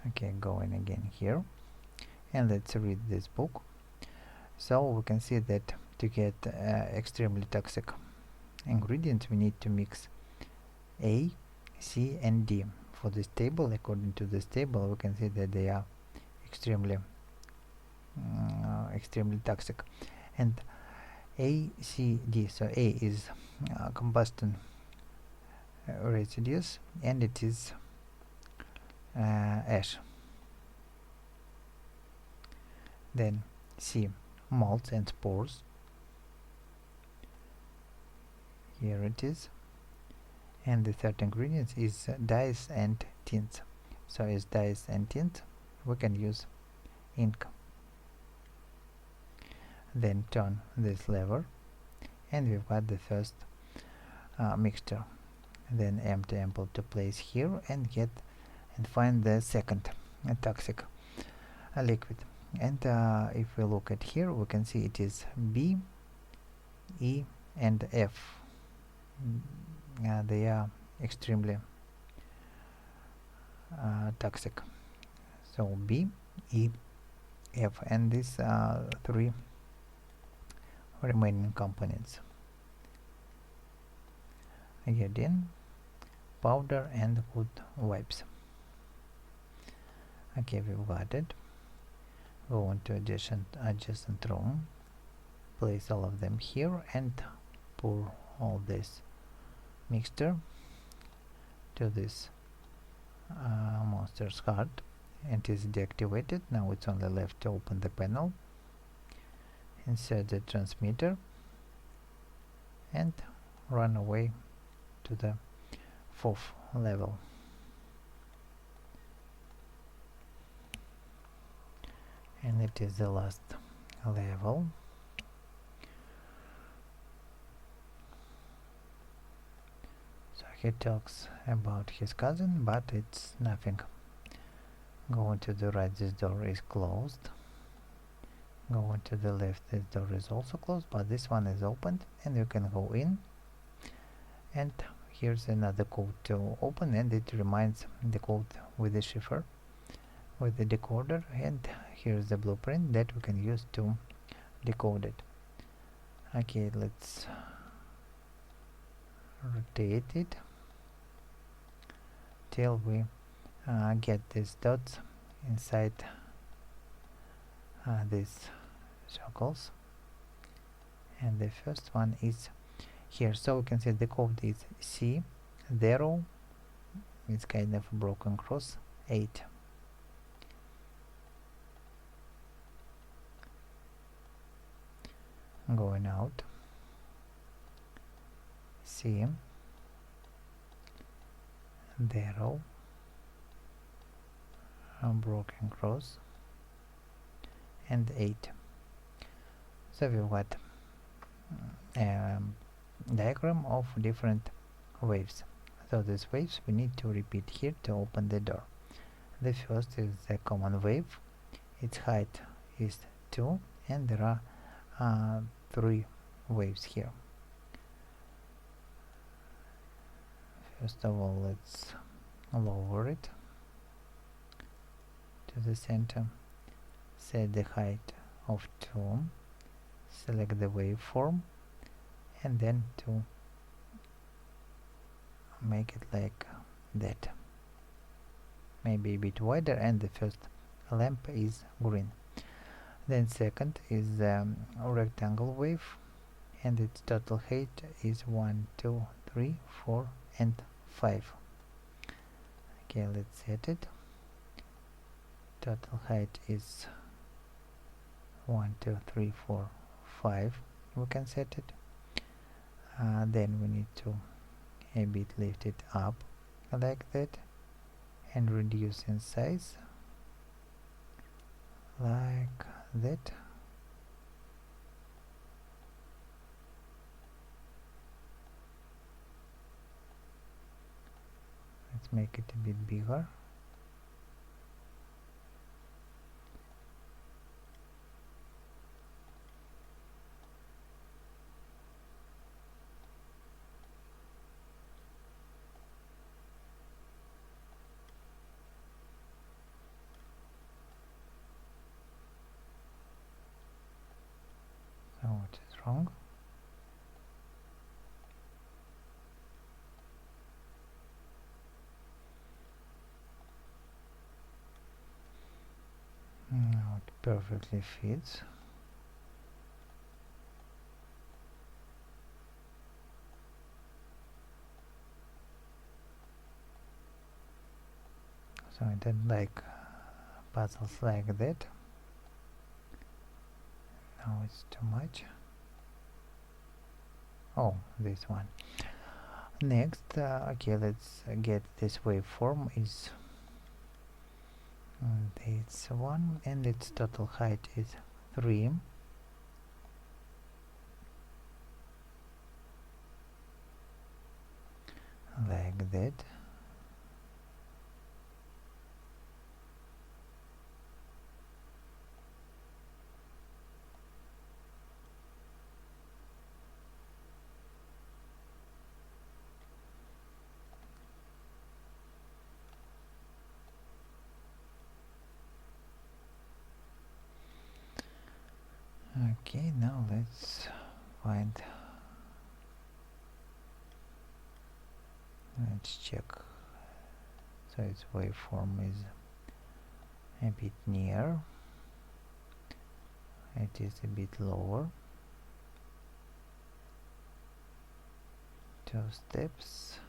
Okay, going again here, and let's read this book. So we can see that to get extremely toxic ingredients, we need to mix A, C, and D. For this table, according to this table, we can see that they are extremely toxic. And A, C, D. So A is combustion residues, and it is ash. Then C, molds and spores. Here it is. And the third ingredient is dyes and tints. So as dyes and tints, we can use ink. Then turn this lever, and we've got the first mixture. Then empty ampoule to place here and find the second toxic liquid. And if we look at here, we can see it is B, E, and F. They are extremely toxic. So B, E, F, and these 3 remaining components: iodine, powder, and wood wipes. Okay, we've got it. Go on to adjacent room, place all of them here, and pour all this mixture to this monster's heart, and it is deactivated. Now it's only left to open the panel, insert the transmitter, and run away to the 4th level. And it is the last level. So he talks about his cousin, but it's nothing. Going to the right, this door is closed. Going to the left, this door is also closed, but this one is opened, and you can go in. And here's another code to open, and it reminds the code with the shifter, with the decoder, and here's the blueprint that we can use to decode it. Okay, let's rotate it till we get these dots inside these circles, and the first one is here. So we can see the code is C0, it's kind of a broken cross, 8. Going out, C0, broken cross, and 8. So we've got diagram of different waves. So these waves we need to repeat here to open the door. The first is the common wave. Its height is 2 and there are 3 waves here. First of all, let's lower it to the center, set the height of 2, select the waveform, and then to make it like that, maybe a bit wider, and the first lamp is green. Then second is a rectangle wave, and its total height is 1, 2, 3, 4 and 5. Okay, let's set it. Total height is 1, 2, 3, 4, 5. We can set it. Then we need to a bit lift it up like that and reduce in size like that. Let's make it a bit bigger. So what is wrong? Now it perfectly fits. So I don't like puzzles like that. Now it's too much. Oh, this one. Next, okay, let's get this waveform is this one, and its total height is 3. Like that. Okay, now let's find, let's check. So its waveform is a bit near, it is a bit lower. 2 steps.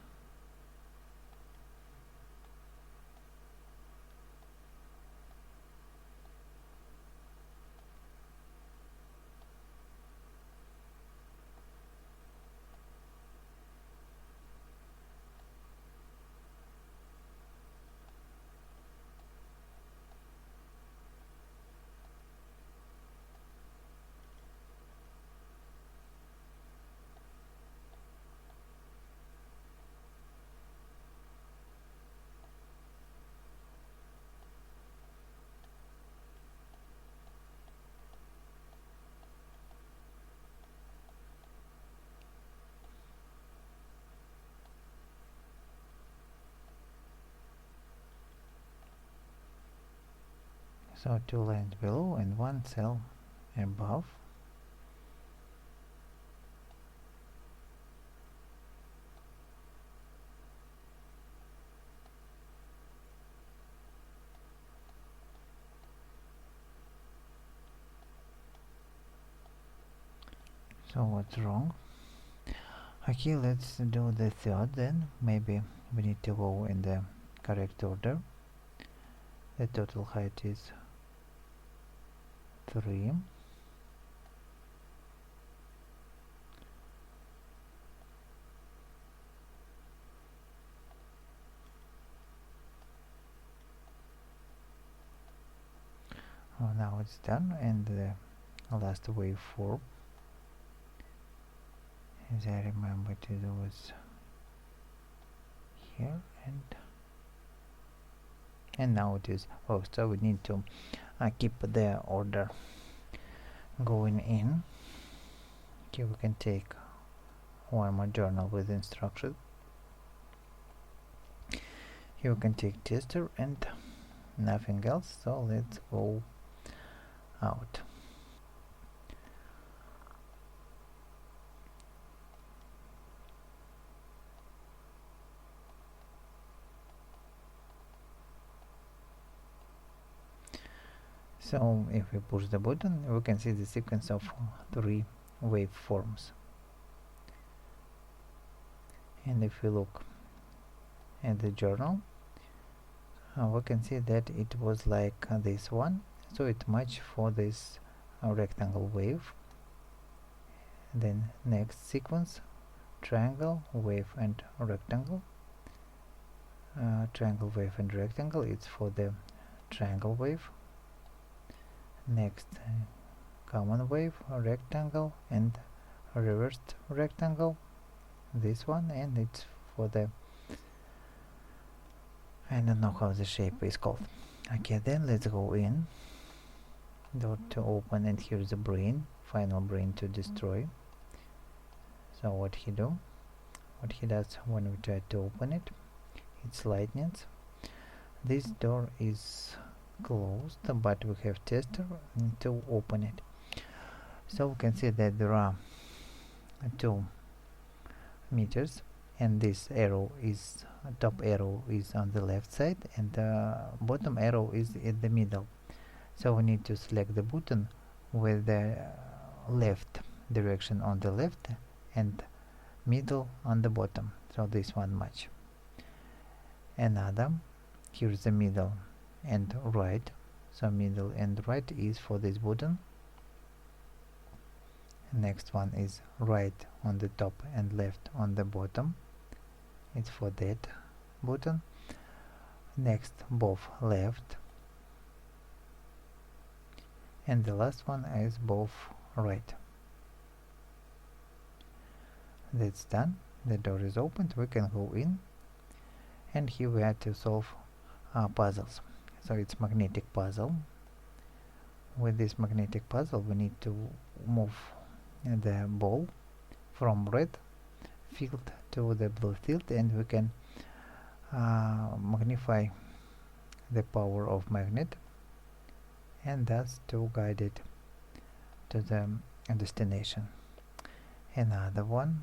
So 2 lines below and 1 cell above. So what's wrong? Okay, let's do the third then. Maybe we need to go in the correct order. The total height is 3. Oh, now it's done, and the last waveform, as I remember to do, is here, and now it is. Oh, so we need to keep the order going in. Okay, we can take one more journal with instruction. Here we can take tester and nothing else, so let's go out. So if we push the button, we can see the sequence of 3 waveforms. And if we look at the journal, we can see that it was like this one, so it matched for this rectangle wave. And then next sequence, triangle, wave and rectangle. Triangle, wave and rectangle, it's for the triangle wave. Next, common wave, rectangle and reversed rectangle, this one, and it's for the, I don't know how the shape is called. Okay, then let's go in, dot to open, and here's the brain, final brain to destroy. So what he does when we try to open it, it's lightnings. This door is closed, but we have tester to open it. So we can see that there are 2 meters, and this arrow is top arrow is on the left side, and the bottom arrow is in the middle. So we need to select the button with the left direction on the left and middle on the bottom, so this one match. Another, here's the middle and right, so middle and right is for this button. Next one is right on the top and left on the bottom, it's for that button. Next, both left, and the last one is both right. That's done. The door is opened, we can go in, and here we have to solve puzzles. So it's magnetic puzzle. With this magnetic puzzle we need to move the ball from red field to the blue field, and we can magnify the power of magnet, and thus to guide it to the destination. Another one,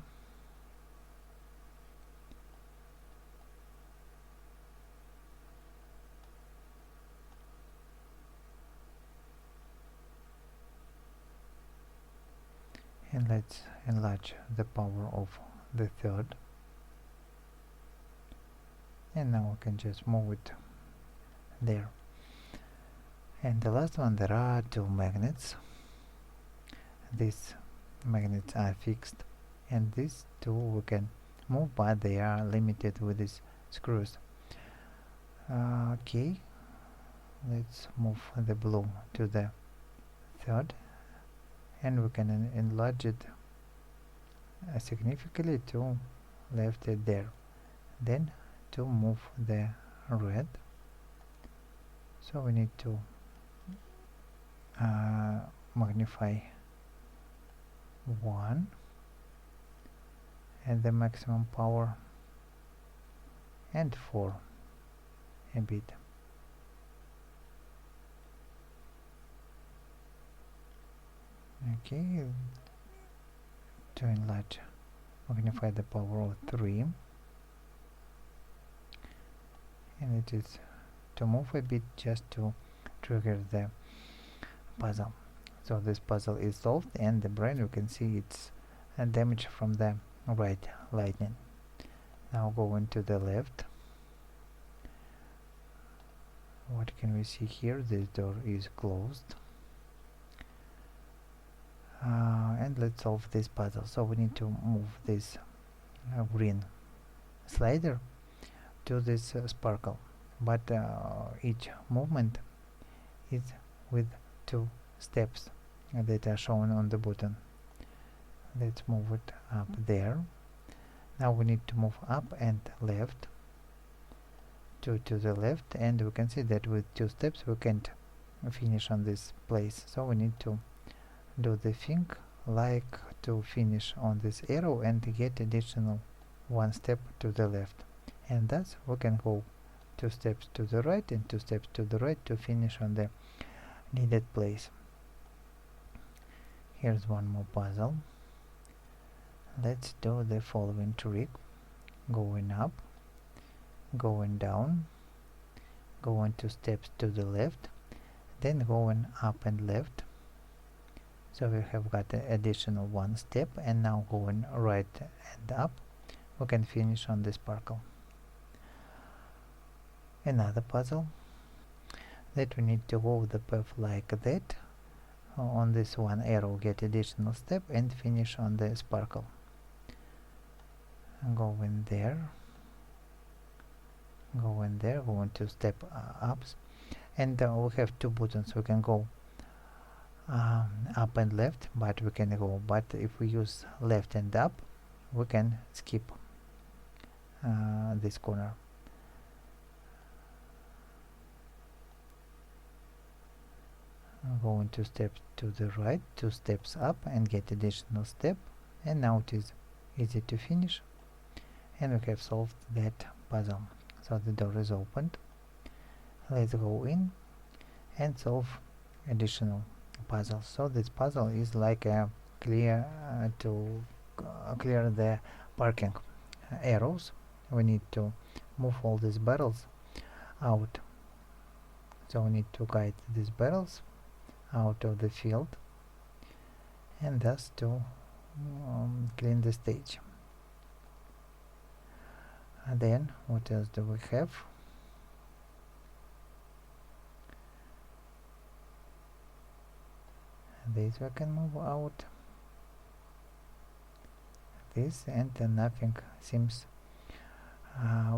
and let's enlarge the power of the third, and now we can just move it there. And the last one, there are 2 magnets. These magnets are fixed, and these 2 we can move, but they are limited with these screws. Okay, let's move the blue to the third, and we can enlarge it significantly to left it there. Then to move the red, so we need to magnify 1 and the maximum power, and 4 a bit. Okay, to enlarge, magnify the power of 3, and it is to move a bit just to trigger the puzzle. So this puzzle is solved, and the brain, you can see it's damage from the right lightning. Now go into the left. What can we see here? This door is closed. And let's solve this puzzle. So we need to move this green slider to this sparkle, but each movement is with 2 steps that are shown on the button. Let's move it up there. Now we need to move up and left two to the left, and we can see that with 2 steps we can't finish on this place, so we need to do the thing like to finish on this arrow and get additional 1 step to the left, and thus we can go 2 steps to the right and 2 steps to the right to finish on the needed place. Here's one more puzzle. Let's do the following trick: going up, going down, going 2 steps to the left, then going up and left. So we have got an additional 1 step, and now going right and up, we can finish on the sparkle. Another puzzle that we need to go the path like that. On this one arrow get additional step and finish on the sparkle. Go in there, going 2 step ups, and we have 2 buttons. We can go up and left, but if we use left and up, we can skip this corner. Going 2 steps to the right, 2 steps up, and get additional step, and now it is easy to finish, and we have solved that puzzle. So the door is opened. Let's go in and solve additional puzzles. So this puzzle is like a clear the parking arrows. We need to move all these barrels out, so we need to guide these barrels out of the field, and thus to clean the stage. And then what else do we have? This we can move out, this, and nothing seems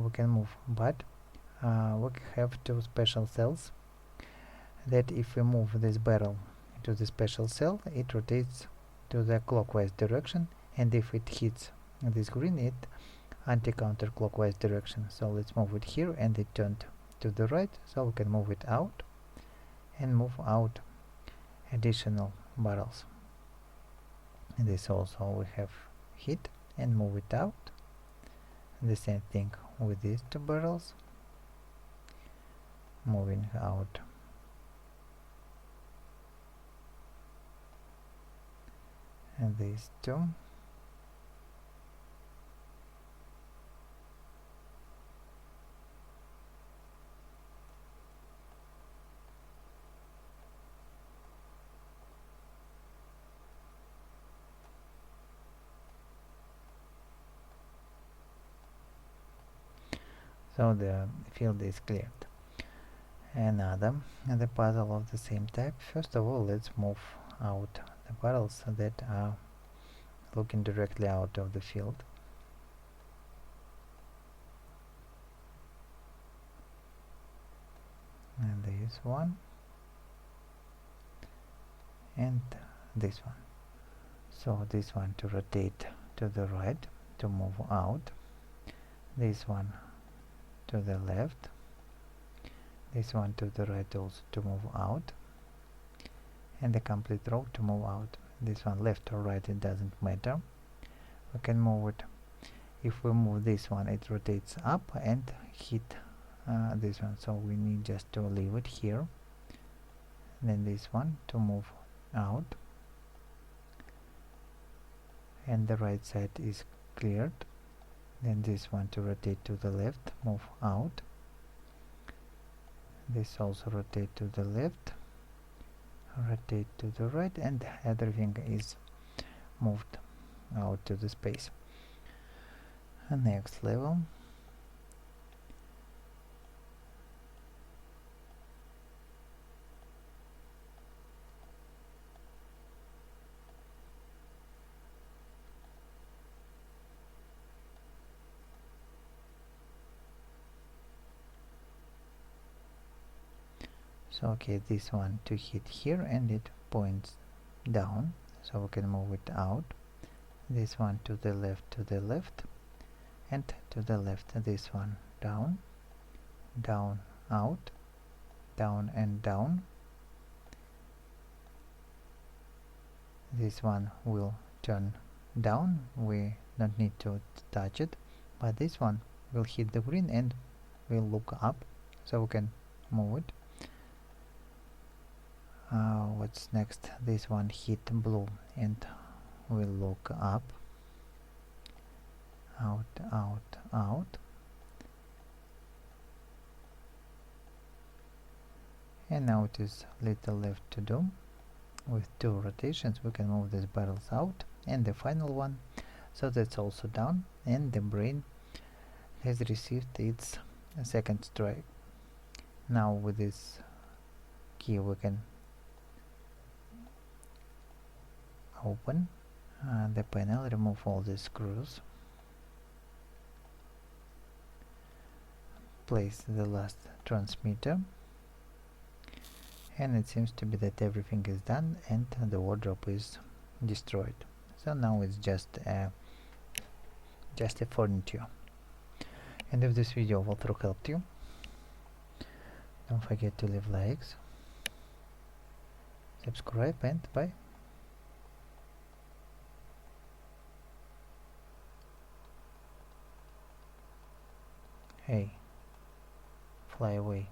we can move, but we have 2 special cells that if we move this barrel to the special cell, it rotates to the clockwise direction, and if it hits this green, it anti-counterclockwise direction. So let's move it here, and it turned to the right, so we can move it out and move out additional barrels. And this also we have hit and move it out. And the same thing with these 2 barrels, moving out and these 2. So the field is cleared. Another puzzle of the same type. First of all, let's move out the barrels that are looking directly out of the field. And this one, and this one. So this one to rotate to the right to move out, this one to the left, this one to the right also to move out, and the complete row to move out. This one left or right, it doesn't matter. We can move it. If we move this one, it rotates up and hit this one, so we need just to leave it here. And then this one to move out, and the right side is cleared. Then this one to rotate to the left, move out. This also rotate to the left, rotate to the right, and everything is moved out to the space. And next level. So okay, this one to hit here, and it points down, so we can move it out. This one to the left, and to the left, this one down, down, out, down and down. This one will turn down, we don't need to touch it, but this one will hit the green and will look up, so we can move it. What's next? This one hit blue and will look up, out, out, out, and now it is little left to do. With 2 rotations we can move these barrels out, and the final one, so that's also done, and the brain has received its second strike. Now with this key we can open the panel, remove all the screws, place the last transmitter, and it seems to be that everything is done and the wardrobe is destroyed. So now it's just a furniture. And if this video also helped you, don't forget to leave likes, subscribe, and bye. Hey, fly away.